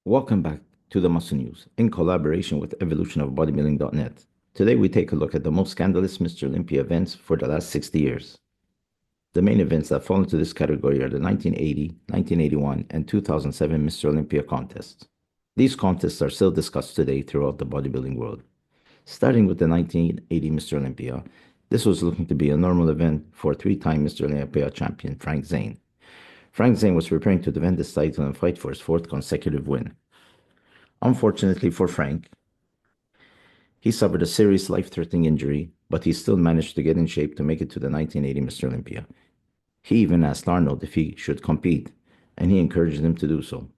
Welcome back to the Muscle News in collaboration with evolutionofbodybuilding.net. Today we take a look at the most scandalous Mr. Olympia events for the last 60 years. The main events that fall into this category are the 1980, 1981, and 2007 Mr. Olympia contests. These contests are still discussed today throughout the bodybuilding world. Starting with the 1980 Mr. Olympia, this was looking to be a normal event for three-time Mr. Olympia champion Frank Zane. Frank Zane was preparing to defend his title and fight for his fourth consecutive win. Unfortunately for Frank, he suffered a serious life-threatening injury, but he still managed to get in shape to make it to the 1980 Mr. Olympia. He even asked Arnold if he should compete, and he encouraged him to do so.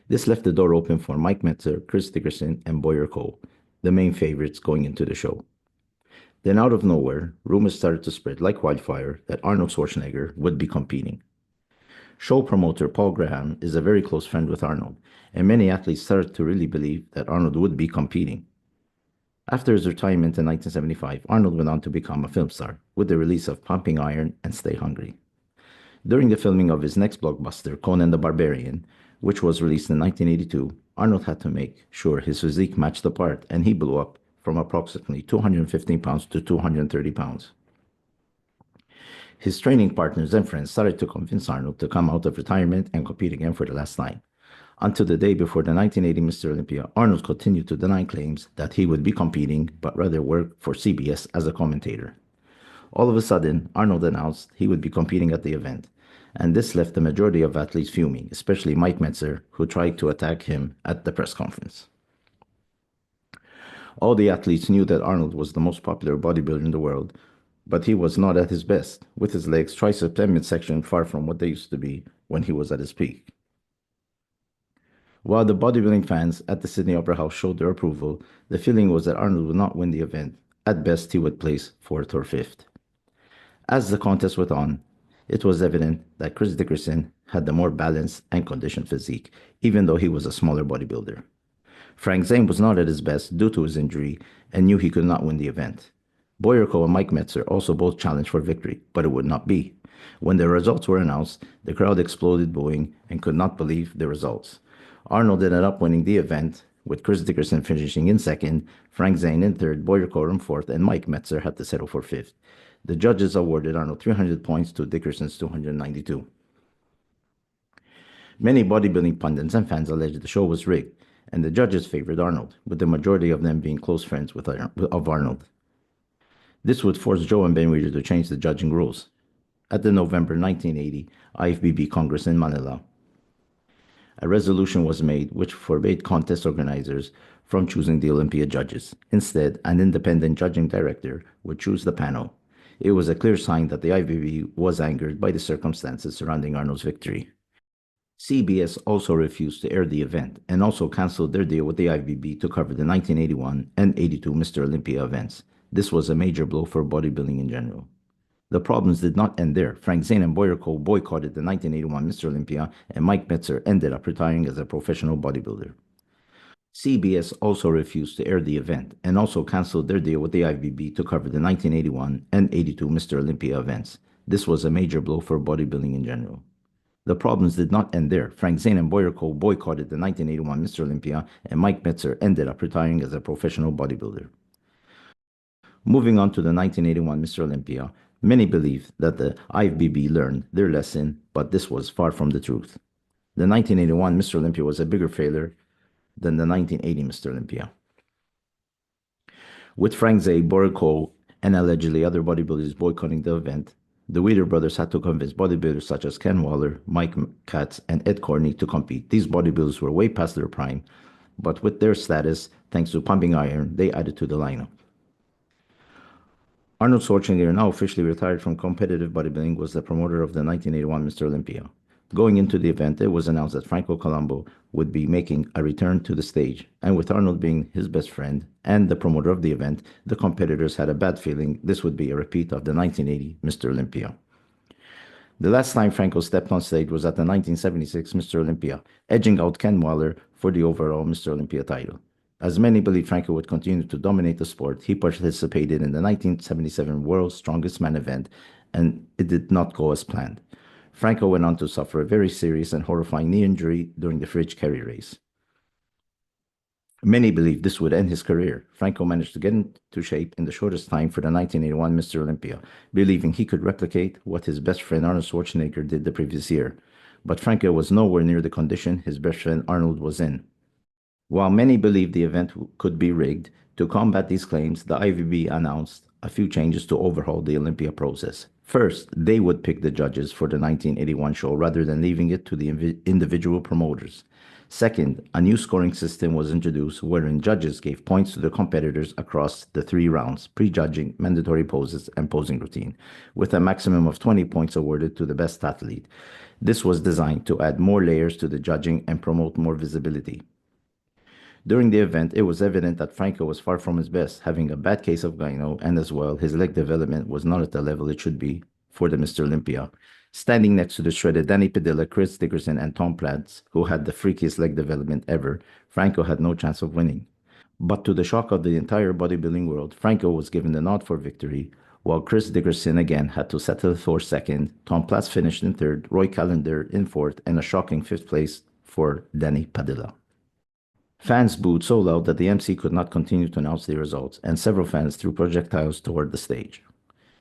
This left the door open for Mike Metzer, Chris Dickerson, and Boyer Cole, the main favorites going into the show. Then out of nowhere, rumors started to spread like wildfire that Arnold Schwarzenegger would be competing. Show promoter Paul Graham is a very close friend with Arnold, and many athletes started to really believe that Arnold would be competing. After his retirement in 1975, Arnold went on to become a film star with the release of Pumping Iron and Stay Hungry. During the filming of his next blockbuster, Conan the Barbarian, which was released in 1982, Arnold had to make sure his physique matched the part, and he blew up from approximately 215 pounds to 230 pounds. His training partners and friends started to convince Arnold to come out of retirement and compete again for the last time. Until the day before the 1980 Mr. Olympia, Arnold continued to deny claims that he would be competing, but rather work for CBS as a commentator. All of a sudden, Arnold announced he would be competing at the event, and this left the majority of athletes fuming, especially Mike Metzer, who tried to attack him at the press conference. All the athletes knew that Arnold was the most popular bodybuilder in the world, but he was not at his best, with his legs, triceps, and midsection far from what they used to be when he was at his peak. While the bodybuilding fans at the Sydney Opera House showed their approval, the feeling was that Arnold would not win the event. At best, he would place fourth or fifth. As the contest went on, it was evident that Chris Dickerson had the more balanced and conditioned physique, even though he was a smaller bodybuilder. Frank Zane was not at his best due to his injury and knew he could not win the event. Boyer Cole and Mike Metzer also both challenged for victory, but it would not be. When the results were announced, the crowd exploded booing and could not believe the results. Arnold ended up winning the event, with Chris Dickerson finishing in second, Frank Zane in third, Boyer Cole in fourth, and Mike Metzer had to settle for fifth. The judges awarded Arnold 300 points to Dickerson's 292. Many bodybuilding pundits and fans alleged the show was rigged, and the judges favored Arnold, with the majority of them being close friends of Arnold. This would force Joe and Ben Weider to change the judging rules. At the November 1980 IFBB Congress in Manila, a resolution was made which forbade contest organizers from choosing the Olympia judges. Instead, an independent judging director would choose the panel. It was a clear sign that the IFBB was angered by the circumstances surrounding Arnold's victory. CBS also refused to air the event and also canceled their deal with the IFBB to cover the 1981 and 82 Mr. Olympia events. This was a major blow for bodybuilding in general. The problems did not end there. Frank Zane and Boyer Cole boycotted the 1981 Mr. Olympia, and Mike Metzer ended up retiring as a professional bodybuilder. CBS also refused to air the event and also canceled their deal with the IFBB to cover the 1981 and 82 Mr. Olympia events. This was a major blow for bodybuilding in general. The problems did not end there. Frank Zane and Boyer Cole boycotted the 1981 Mr. Olympia, and Mike Metzer ended up retiring as a professional bodybuilder. Moving on to the 1981 Mr. Olympia, many believe that the IFBB learned their lesson, but this was far from the truth. The 1981 Mr. Olympia was a bigger failure than the 1980 Mr. Olympia. With Frank Zane, Boyer Cole, and allegedly other bodybuilders boycotting the event, the Weider brothers had to convince bodybuilders such as Ken Waller, Mike Katz, and Ed Corney to compete. These bodybuilders were way past their prime, but with their status, thanks to Pumping Iron, they added to the lineup. Arnold Schwarzenegger, now officially retired from competitive bodybuilding, was the promoter of the 1981 Mr. Olympia. Going into the event, it was announced that Franco Columbu would be making a return to the stage, and with Arnold being his best friend and the promoter of the event, the competitors had a bad feeling this would be a repeat of the 1980 Mr. Olympia. The last time Franco stepped on stage was at the 1976 Mr. Olympia, edging out Ken Waller for the overall Mr. Olympia title. As many believed Franco would continue to dominate the sport, he participated in the 1977 World's Strongest Man event, and it did not go as planned. Franco went on to suffer a very serious and horrifying knee injury during the fridge carry race. Many believed this would end his career. Franco managed to get into shape in the shortest time for the 1981 Mr. Olympia, believing he could replicate what his best friend Arnold Schwarzenegger did the previous year. But Franco was nowhere near the condition his best friend Arnold was in. While many believed the event could be rigged, to combat these claims, the IVB announced a few changes to overhaul the Olympia process. First, they would pick the judges for the 1981 show rather than leaving it to the individual promoters. Second, a new scoring system was introduced wherein judges gave points to the competitors across the 3 rounds, prejudging, mandatory poses, and posing routine, with a maximum of 20 points awarded to the best athlete. This was designed to add more layers to the judging and promote more visibility. During the event, it was evident that Franco was far from his best, having a bad case of gyno, and as well, his leg development was not at the level it should be for the Mr. Olympia. Standing next to the shredded Danny Padilla, Chris Dickerson, and Tom Platz, who had the freakiest leg development ever, Franco had no chance of winning. But to the shock of the entire bodybuilding world, Franco was given the nod for victory, while Chris Dickerson again had to settle for second, Tom Platz finished in third, Roy Callender in fourth, and a shocking fifth place for Danny Padilla. Fans booed so loud that the MC could not continue to announce the results, and several fans threw projectiles toward the stage.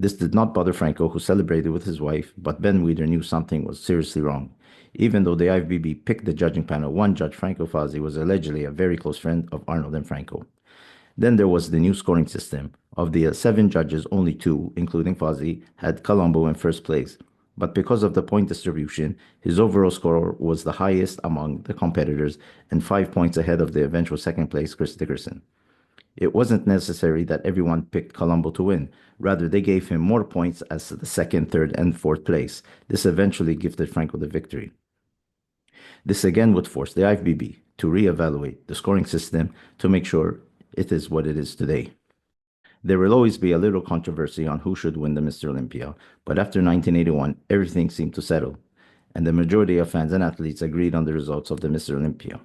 This did not bother Franco, who celebrated with his wife, but Ben Weider knew something was seriously wrong. Even though the IFBB picked the judging panel, one judge, Franco Fazzi, was allegedly a very close friend of Arnold and Franco. Then there was the new scoring system. Of the 7 judges, only 2, including Fazzi, had Columbu in first place. But because of the point distribution, his overall score was the highest among the competitors and 5 points ahead of the eventual second place, Chris Dickerson. It wasn't necessary that everyone picked Columbu to win. Rather, they gave him more points as the second, third, and fourth place. This eventually gifted Franco the victory. This again would force the IFBB to reevaluate the scoring system to make sure it is what it is today. There will always be a little controversy on who should win the Mr. Olympia, but after 1981, everything seemed to settle, and the majority of fans and athletes agreed on the results of the Mr. Olympia.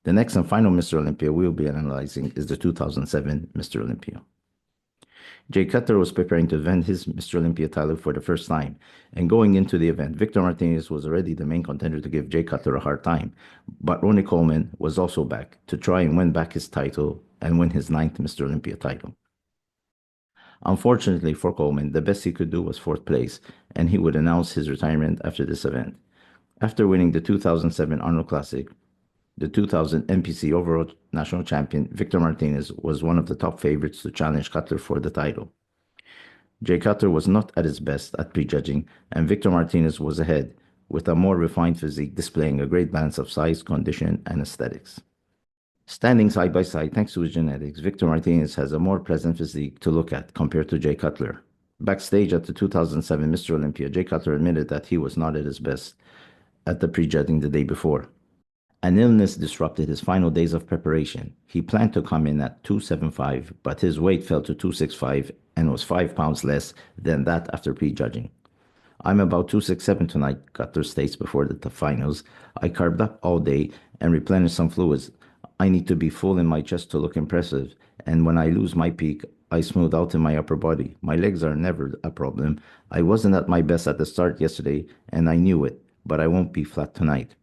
The next and final Mr. Olympia we will be analyzing is the 2007 Mr. Olympia. Jay Cutler was preparing to defend his Mr. Olympia title for the first time, and going into the event, Victor Martinez was already the main contender to give Jay Cutler a hard time, but Ronnie Coleman was also back to try and win back his title and win his 9th Mr. Olympia title. Unfortunately for Coleman, the best he could do was 4th place, and he would announce his retirement after this event. After winning the 2007 Arnold Classic, the 2000 NPC overall national champion, Victor Martinez, was one of the top favorites to challenge Cutler for the title. Jay Cutler was not at his best at prejudging, and Victor Martinez was ahead, with a more refined physique displaying a great balance of size, condition, and aesthetics. Standing side by side thanks to his genetics, Victor Martinez has a more pleasant physique to look at compared to Jay Cutler. Backstage at the 2007 Mr. Olympia, Jay Cutler admitted that he was not at his best at the prejudging the day before. An illness disrupted his final days of preparation. He planned to come in at 275, but his weight fell to 265 and was 5 pounds less than that after prejudging. I'm about 267 tonight, Cutler states before the finals. I carved up all day and replenished some fluids. I need to be full in my chest to look impressive, and when I lose my peak, I smooth out in my upper body. My legs are never a problem. I wasn't at my best at the start yesterday, and I knew it, but I won't be flat tonight.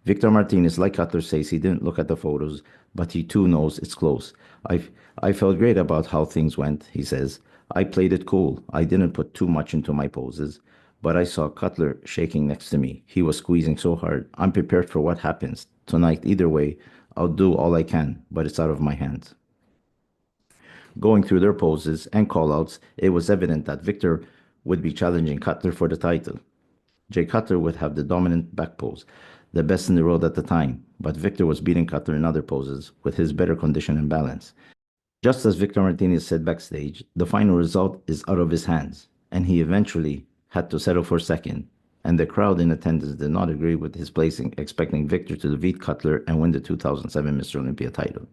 Victor Martinez, like Cutler, says he didn't look at the photos, but he too knows it's close. I felt great about how things went, he says. I played it cool. I didn't put too much into my poses, but I saw Cutler shaking next to me. He was squeezing so hard. I'm prepared for what happens. Tonight, either way, I'll do all I can, but it's out of my hands. Going through their poses and callouts, it was evident that Victor would be challenging Cutler for the title. Jay Cutler would have the dominant back pose, the best in the world at the time, but Victor was beating Cutler in other poses with his better condition and balance. Just as Victor Martinez said backstage, the final result is out of his hands, and he eventually had to settle for second, and the crowd in attendance did not agree with his placing, expecting Victor to defeat Cutler and win the 2007 Mr. Olympia title.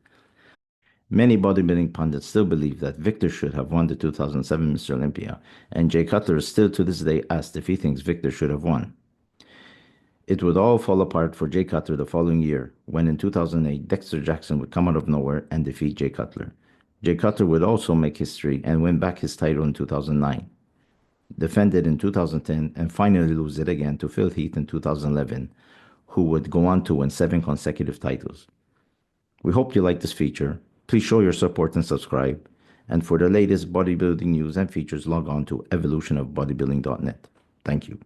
Many bodybuilding pundits still believe that Victor should have won the 2007 Mr. Olympia, and Jay Cutler is still to this day asked if he thinks Victor should have won. It would all fall apart for Jay Cutler the following year, when in 2008 Dexter Jackson would come out of nowhere and defeat Jay Cutler. Jay Cutler would also make history and win back his title in 2009. defend it in 2010, and finally lose it again to Phil Heath in 2011, who would go on to win 7 consecutive titles. We hope you like this feature. Please show your support and subscribe. And for the latest bodybuilding news and features, log on to evolutionofbodybuilding.net. Thank you.